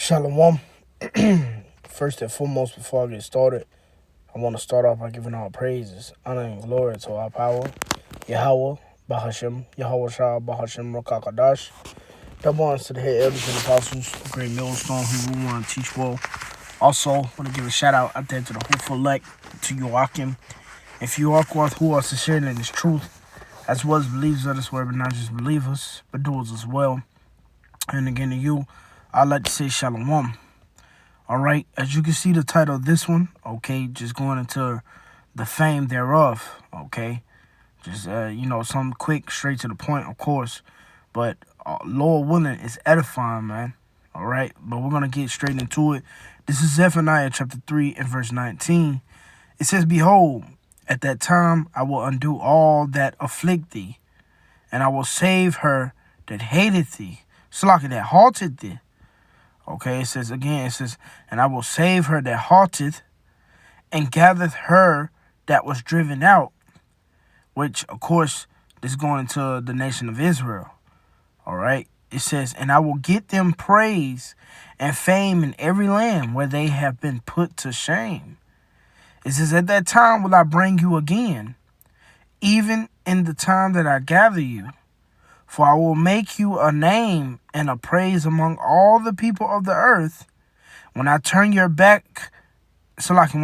Shalom. First and foremost, before I get started, I want to start off by giving all praises, honor, and glory to our power, Yahawah, bahasham, Rawchaa Rawchaa Qadash. Double honors to the head elders and apostles, the great millstone who we want to teach well. Also, want to give a shout out there to the hopeful elect, to Yahawah. If you are who are sincere in this truth, as well as believers of this word, but not just believers, but doers as well. And again to you, I'd like to say shalom. All right, as you can see the title of this one, okay, just going into the fame thereof, okay. Just, something quick, straight to the point, of course. But Lord willing, it's edifying, man. All right, but we're going to get straight into it. This is Zephaniah chapter 3 and verse 19. It says, "Behold, at that time I will undo all that afflict thee, and I will save her that hateth thee, Slacken that halted thee." Okay, it says, "And I will save her that halteth, and gathereth her that was driven out," which, of course, this is going into the nation of Israel. All right, it says, "And I will get them praise and fame in every land where they have been put to shame." It says, "At that time will I bring you again, even in the time that I gather you. For I will make you a name and a praise among all the people of the earth. When I turn when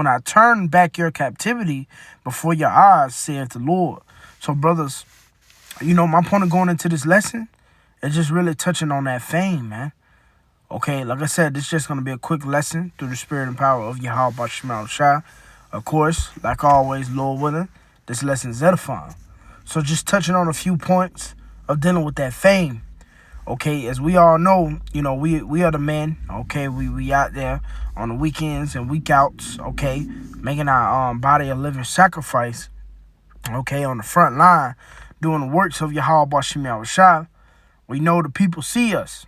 I turn back your captivity before your eyes, saith the Lord." So, brothers, my point of going into this lesson is just really touching on that fame, man. Okay, like I said, this is just going to be a quick lesson through the spirit and power of Yahawashi. Of course, like always, Lord willing, this lesson is edifying. So just touching on a few points of dealing with that fame. Okay, as we all know, we are the men. Okay, we out there on the weekends and week outs. Okay, making our body a living sacrifice. Okay, on the front line, doing the works of Yahawashi. We know the people see us.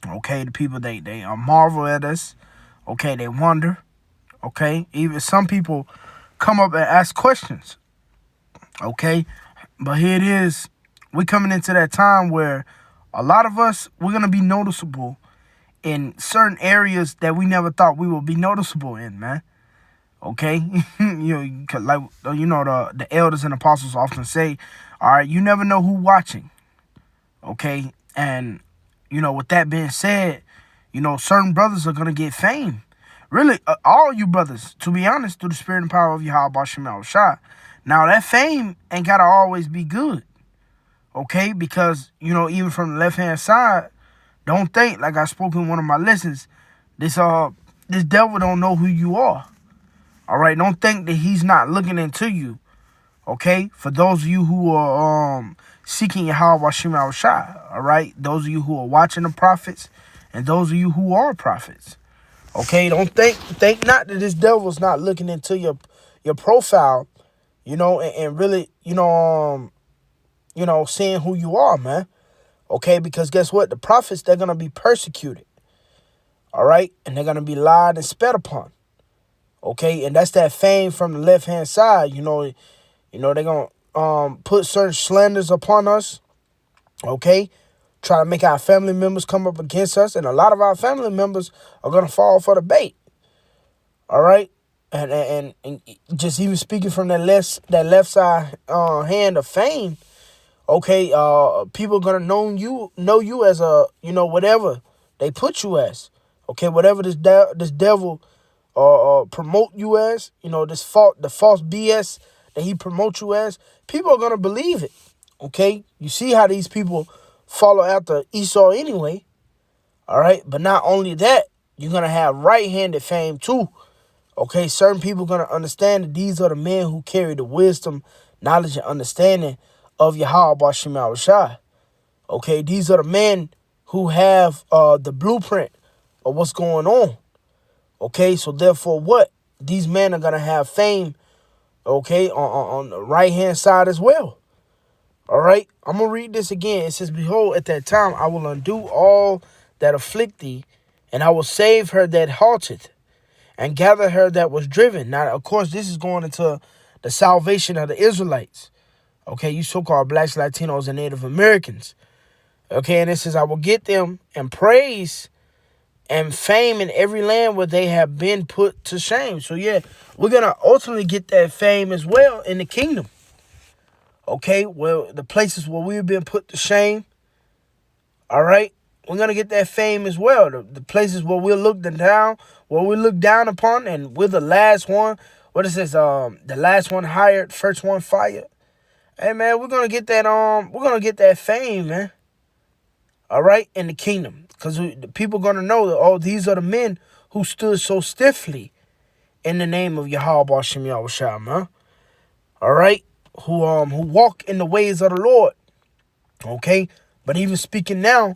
Okay, the people they marvel at us. Okay, they wonder. Okay, even some people come up and ask questions. Okay, but here it is. We're coming into that time where a lot of us, we're going to be noticeable in certain areas that we never thought we would be noticeable in, man. Okay? The elders and apostles often say, all right, you never know who's watching. Okay? And, with that being said, certain brothers are going to get fame. Really, all you brothers, to be honest, through the spirit and power of Yahawashi. Now, that fame ain't got to always be good. Okay, because, even from the left-hand side, don't think, like I spoke in one of my lessons, this devil don't know who you are. All right, don't think that he's not looking into you. Okay, for those of you who are seeking Yahawashi, all right, those of you who are watching the prophets, and those of you who are prophets. Okay, don't think not that this devil's not looking into your profile, and really, seeing who you are, man. Okay, because guess what? The prophets, they're going to be persecuted. All right? And they're going to be lied and spat upon. Okay? And that's that fame from the left-hand side. They're going to put certain slanders upon us. Okay? Try to make our family members come up against us. And a lot of our family members are going to fall for the bait. All right? And just even speaking from that left side hand of fame, okay, people are gonna know you as a whatever they put you as. Okay, whatever this devil promote you as, the false BS that he promotes you as, people are gonna believe it. Okay, you see how these people follow after Esau anyway. All right, but not only that, you're gonna have right-handed fame too. Okay, certain people are gonna understand that these are the men who carry the wisdom, knowledge, and understanding of Yahawashi. Okay, these are the men who have the blueprint of what's going on. Okay, so therefore what? These men are going to have fame, okay, on the right-hand side as well. All right, I'm going to read this again. It says, "Behold, at that time I will undo all that afflict thee, and I will save her that halteth, and gather her that was driven." Now, of course, this is going into the salvation of the Israelites. Okay, you so-called blacks, Latinos, and Native Americans. Okay, and it says, "I will get them and praise and fame in every land where they have been put to shame. So yeah, we're going to ultimately get that fame as well in the kingdom. Okay, well, the places where we've been put to shame, all right, we're going to get that fame as well. The places where we're looked down, where we look down upon, and we're the last one. What is this? The last one hired, first one fired. Hey man, we're gonna get that fame, man. All right, in the kingdom, because the people gonna know that, oh, these are the men who stood so stiffly in the name of Yahawah, bahasham, Yahawashi, man. All right, who walk in the ways of the Lord. Okay, but even speaking now,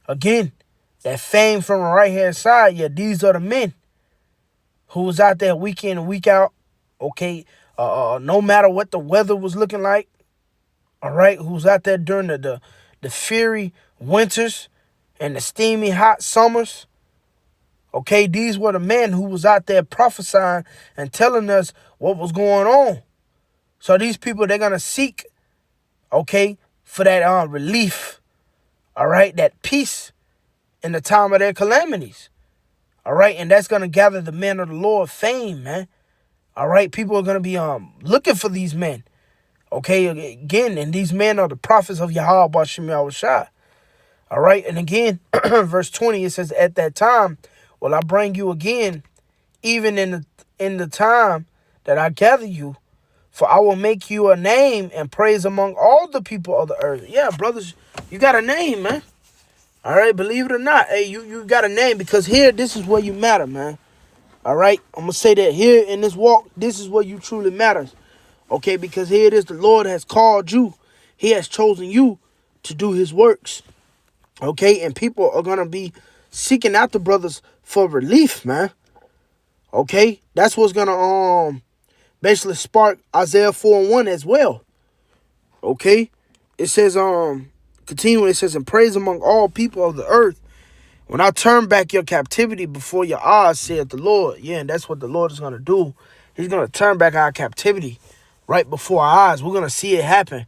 again, that fame from the right hand side, yeah, these are the men who was out there week in and week out. Okay, no matter what the weather was looking like. All right, who's out there during the fiery winters and the steamy hot summers. Okay, these were the men who was out there prophesying and telling us what was going on. So these people, they're going to seek, okay, for that relief, all right, that peace in the time of their calamities. All right, and that's going to gather the men of the Lord fame, man. All right, people are going to be looking for these men. Okay, again, and these men are the prophets of Yahawah, bahasham, Yahawashi. All right, and again, verse 20, it says, at that time, will I bring you again, even in the time that I gather you, for I will make you a name and praise among all the people of the earth. Yeah, brothers, you got a name, man. All right, believe it or not, hey, you got a name, because here, this is where you matter, man. All right, I'm going to say that here in this walk, this is where you truly matters. Okay, because here it is, the Lord has called you. He has chosen you to do his works. Okay, and people are going to be seeking out the brothers for relief, man. Okay, that's what's going to basically spark Isaiah 4:1 as well. Okay, it says, continuing, it says, and praise among all people of the earth. When I turn back your captivity before your eyes, saith the Lord. Yeah, and that's what the Lord is going to do. He's going to turn back our captivity right before our eyes. We're going to see it happen.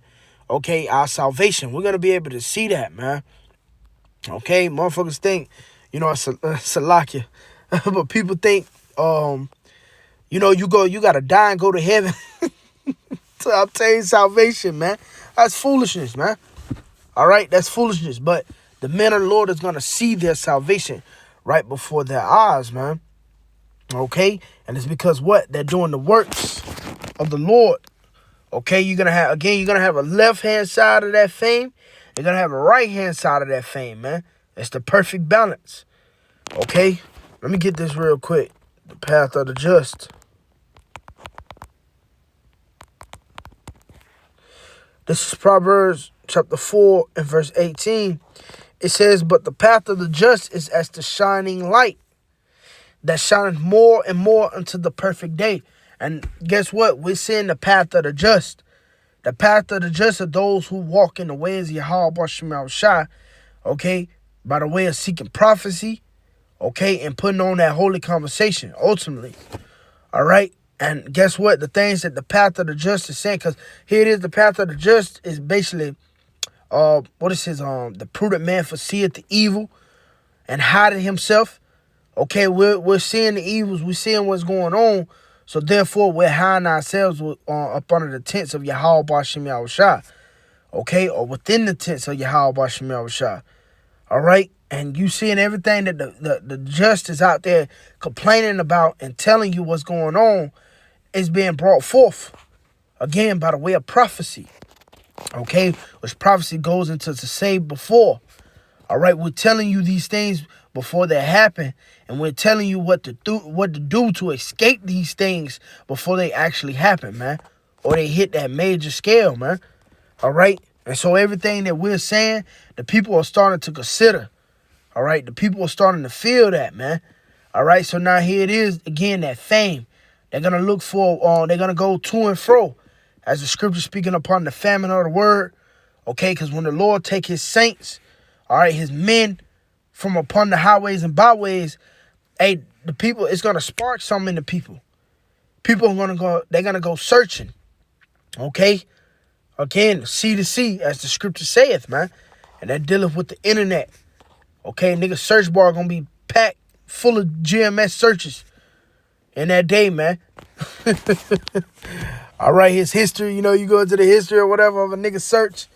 Okay, our salvation. We're going to be able to see that, man. Okay, motherfuckers think, it's a lock you. But people think, you got to die and go to heaven to obtain salvation, man. That's foolishness, man. All right, that's foolishness. But the men of the Lord is going to see their salvation right before their eyes, man. Okay, and it's because what? They're doing the works of the Lord. Okay, you're gonna have a left-hand side of that fame. You're gonna have a right-hand side of that fame, man. It's the perfect balance. Okay, let me get this real quick. The path of the just. This is Proverbs chapter 4 and verse 18. It says, but the path of the just is as the shining light that shineth more and more unto the perfect day. And guess what? We're seeing the path of the just. The path of the just are those who walk in the ways of Yahawah, bahasham, Yahawashi, okay, by the way of seeking prophecy, okay, and putting on that holy conversation, ultimately. All right? And guess what? The things that the path of the just is saying, because here it is, the path of the just is basically, what it says, the prudent man foreseeth the evil and hideth himself. Okay, we're seeing the evils, we're seeing what's going on, so therefore we're hiding ourselves up under the tents of Yahawah, bahasham, Yahawashi, okay, or within the tents of Yahawah, bahasham, Yahawashi. All right, and you seeing everything that the just is out there complaining about and telling you what's going on is being brought forth again by the way of prophecy. Okay, which prophecy goes into to say before. All right, we're telling you these things before they happen, and we're telling you what to do to escape these things before they actually happen, man, or they hit that major scale, man. All right, and so everything that we're saying, the people are starting to consider. All right, the people are starting to feel that, man. All right, so now here it is again, that fame. They're gonna look for, they're gonna go to and fro, as the scripture speaking upon the famine of the word. Okay, because when the Lord take his saints, all right, his men from upon the highways and byways, hey, the people, it's going to spark something in the people. People are going to go, they're going to go searching. Okay? Again, sea to sea, as the scripture saith, man. And they're dealing with the internet. Okay? Nigga, search bar going to be packed full of GMS searches in that day, man. All right, his history, you know, you go into the history or whatever of a nigga search.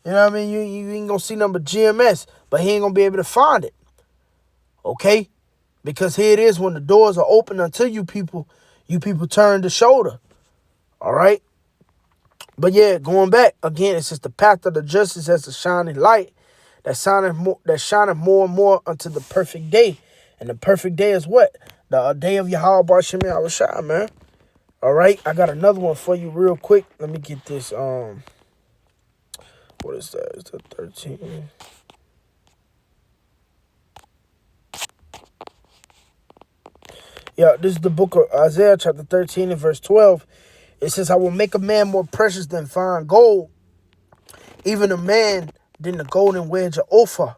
You know what I mean? You ain't gonna see nothing but GMS, but he ain't gonna be able to find it. Okay? Because here it is, when the doors are open unto you people turn the shoulder. All right? But yeah, going back, again, it's just the path of the justice as a shining light that shineth more and more unto the perfect day. And the perfect day is what? The day of Yahawah bahasham Yahawashi, man. All right? I got another one for you real quick. Let me get this, what is that? Is that 13? Yeah, this is the book of Isaiah, chapter 13 and verse 12. It says, I will make a man more precious than fine gold, even a man than the golden wedge of Ophir.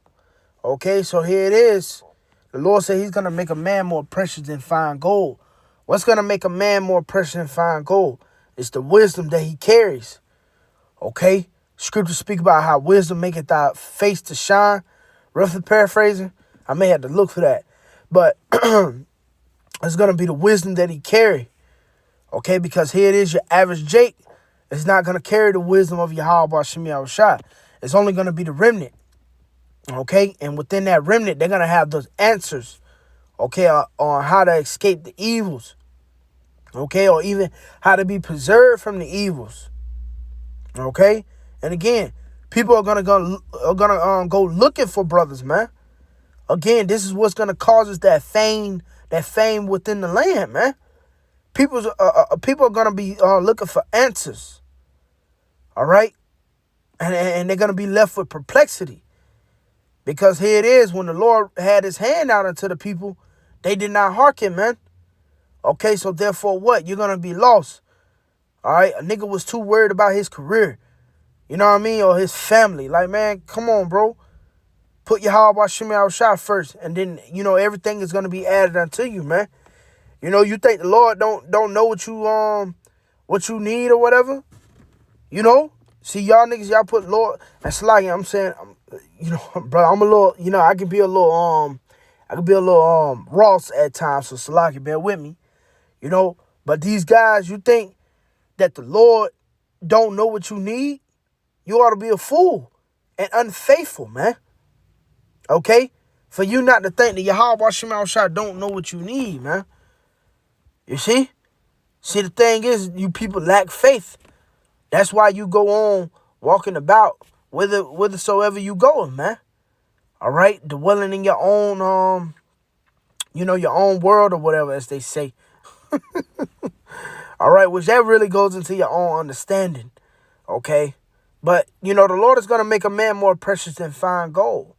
Okay, so here it is. The Lord said he's going to make a man more precious than fine gold. What's going to make a man more precious than fine gold? It's the wisdom that he carries. Okay, scriptures speak about how wisdom maketh thy face to shine. Roughly paraphrasing, I may have to look for that. But it's going to be the wisdom that he carry. Okay, because here it is, your average Jake is not going to carry the wisdom of Yahawah bahasham Yahawashi. It's only going to be the remnant. Okay, and within that remnant, they're going to have those answers. Okay, on how to escape the evils. Okay, or even how to be preserved from the evils. Okay, and again, people are gonna go looking for brothers, man. Again, this is what's gonna cause us that fame within the land, man. People are gonna be looking for answers. All right, and they're gonna be left with perplexity, because here it is, when the Lord had His hand out unto the people, they did not hearken, man. Okay, so therefore, what? You're gonna be lost. All right, a nigga was too worried about his career, you know what I mean, or his family. Like, man, come on, bro. Put Yahawah bahasham Yahawashi first, and then, you know, everything is gonna be added unto you, man. You know, you think the Lord don't know what you need or whatever? You know, see, y'all niggas, y'all put Lord. That's like, I'm saying, you know, bro, I'm a little, you know, I can be a little Ross at times. So Salaki, bear with me, you know. But these guys, you think that the Lord don't know what you need? You ought to be a fool and unfaithful, man. Okay? For you not to think that Yahawah bahasham Yahawashi don't know what you need, man. You see? See, the thing is, you people lack faith. That's why you go on walking about whithersoever you going, man. All right? Dwelling in your own, your own world or whatever, as they say. All right, which that really goes into your own understanding, okay? But, you know, the Lord is going to make a man more precious than fine gold.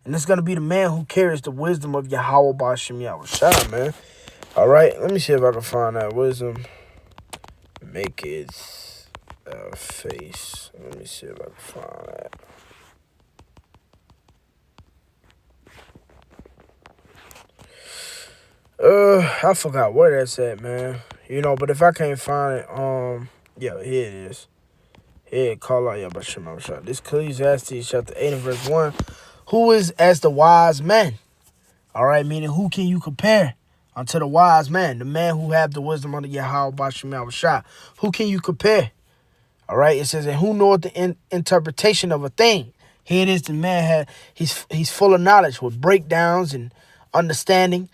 And it's going to be the man who carries the wisdom of Yahawah bahasham Yahawashi, man. All right, let me see if I can find that wisdom. Make it face. Let me see if I can find that. I forgot where that's at, man. You know, but if I can't find it, yeah, here it is. Here, call out bahasham Yahawashi. This Ecclesiastes chapter 8 and verse 1. Who is as the wise man? All right, meaning who can you compare unto the wise man? The man who have the wisdom of the Yahawah bahasham Yahawashi. Who can you compare? All right, it says, and who knoweth the interpretation of a thing? Here it is, the man he's full of knowledge with breakdowns and understanding,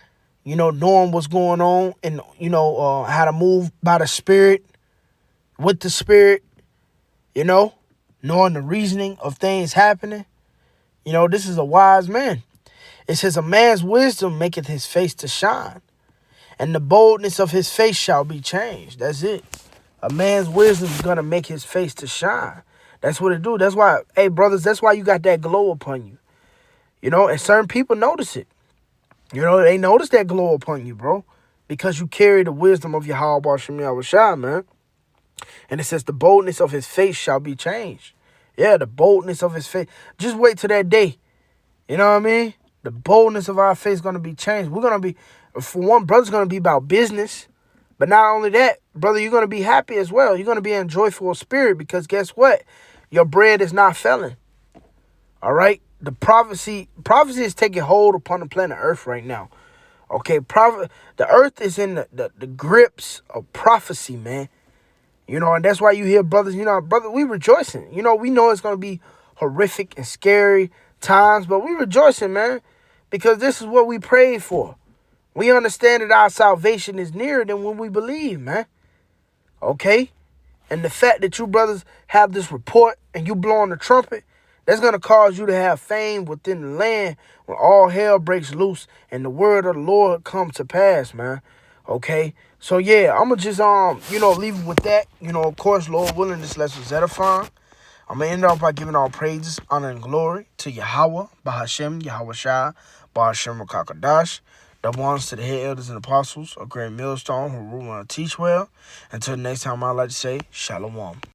you know, knowing what's going on, and, you know, how to move by the Spirit, with the Spirit, you know, knowing the reasoning of things happening. You know, this is a wise man. It says, a man's wisdom maketh his face to shine, and the boldness of his face shall be changed. That's it. A man's wisdom is going to make his face to shine. That's what it do. That's why, hey, brothers, that's why you got that glow upon you. You know, and certain people notice it. You know, they notice that glow upon you, bro, because you carry the wisdom of Yahawah bahasham Yahawashi, man. And it says, the boldness of his face shall be changed. Yeah, the boldness of his face. Just wait till that day. You know what I mean? The boldness of our face is going to be changed. We're going to be, for one, brother's going to be about business. But not only that, brother, you're going to be happy as well. You're going to be in joyful spirit, because guess what? Your bread is not failing. All right? The prophecy is taking hold upon the planet Earth right now. Okay, the earth is in the grips of prophecy, man. And that's why you hear brothers, brother, we rejoicing. We know it's going to be horrific and scary times, but we rejoicing, man, because this is what we prayed for. We understand that our salvation is nearer than when we believe, man. Okay? And the fact that you brothers have this report and you blowing the trumpet, that's going to cause you to have fame within the land when all hell breaks loose and the word of the Lord comes to pass, man. Okay? So, yeah, I'm going to just, leave it with that. Of course, Lord willing, this lesson is edifying. I'm going to end off by giving all praises, honor, and glory to Yahawah, bahasham, Yahawashi, bahasham, Rawchaa Qadash. Double honors to the head elders and apostles, a great millstone who rule and teach well. Until the next time, I'd like to say, Shalom.